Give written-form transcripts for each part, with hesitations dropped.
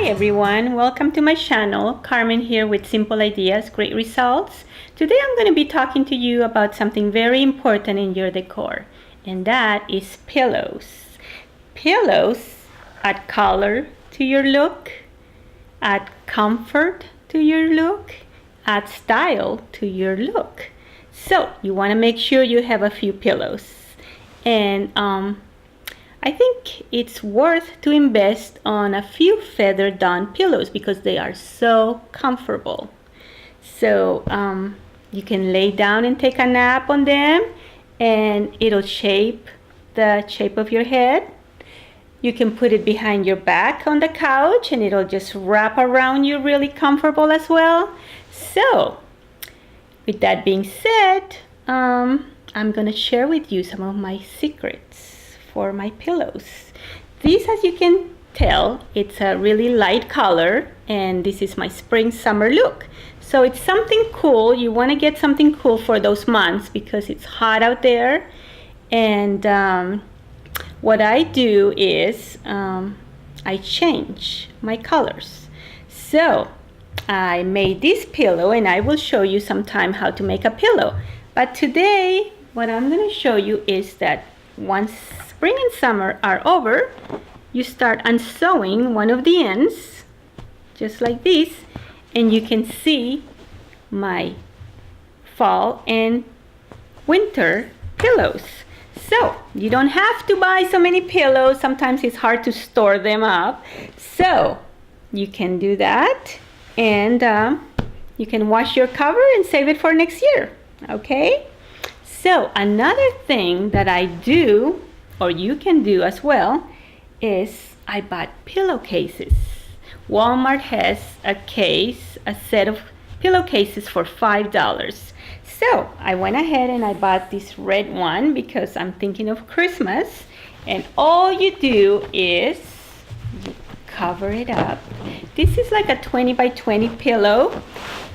everyone, welcome to my channel. Carmen here with Simple Ideas, Great Results. Today I'm going to be talking to you about something very important in your decor, and that is pillows. Pillows add color to your look, add comfort to your look, add style to your look. So you want to make sure you have a few pillows, and I think it's worth to invest on a few feather down pillows because they are so comfortable. So you can lay down and take a nap on them, and it'll shape the shape of your head. You can put it behind your back on the couch and it'll just wrap around you really comfortable as well. So with that being said, I'm gonna share with you some of my secrets for my pillows. These, as you can tell, it's a really light color, and this is my spring summer look. So it's something cool. You want to get something cool for those months because it's hot out there. And what I do is I change my colors. So I made this pillow, and I will show you sometime how to make a pillow. But today what I'm going to show you is that once spring and summer are over, you start unsewing one of the ends, just like this, and you can see my fall and winter pillows. So you don't have to buy so many pillows. Sometimes it's hard to store them up. So you can do that, and you can wash your cover and save it for next year. Okay? So another thing that I do, or you can do as well, is I bought pillowcases. Walmart has a set of pillowcases for $5. So I went ahead and I bought this red one because I'm thinking of Christmas. And all you do is you cover it up. This is like a 20 by 20 pillow,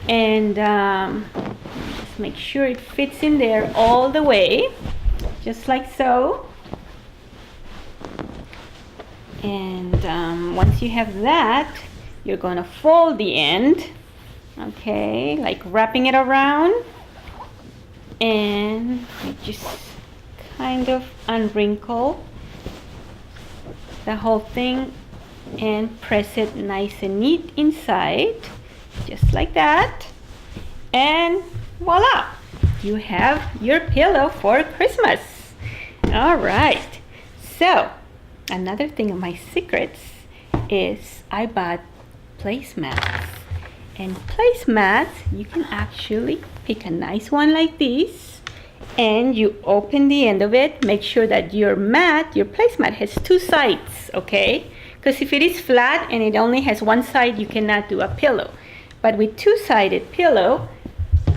and just make sure it fits in there all the way, just like so. And once you have that, you're going to fold the end, okay, like wrapping it around, and you just kind of unwrinkle the whole thing and press it nice and neat inside, just like that, and voila, you have your pillow for Christmas. All right, so another thing of my secrets is I bought placemats. And placemats, you can actually pick a nice one like this, and you open the end of it. Make sure that your placemat has two sides, okay? Because if it is flat and it only has one side, you cannot do a pillow. But with two-sided pillow,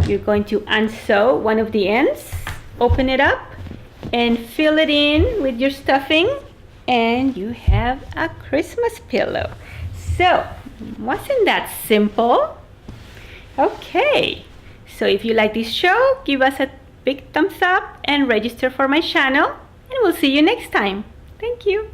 you're going to unsew one of the ends, open it up, and fill it in with your stuffing, and you have a Christmas pillow. So wasn't that simple? Okay, so if you like this show, give us a big thumbs up and register for my channel, and we'll see you next time. Thank you.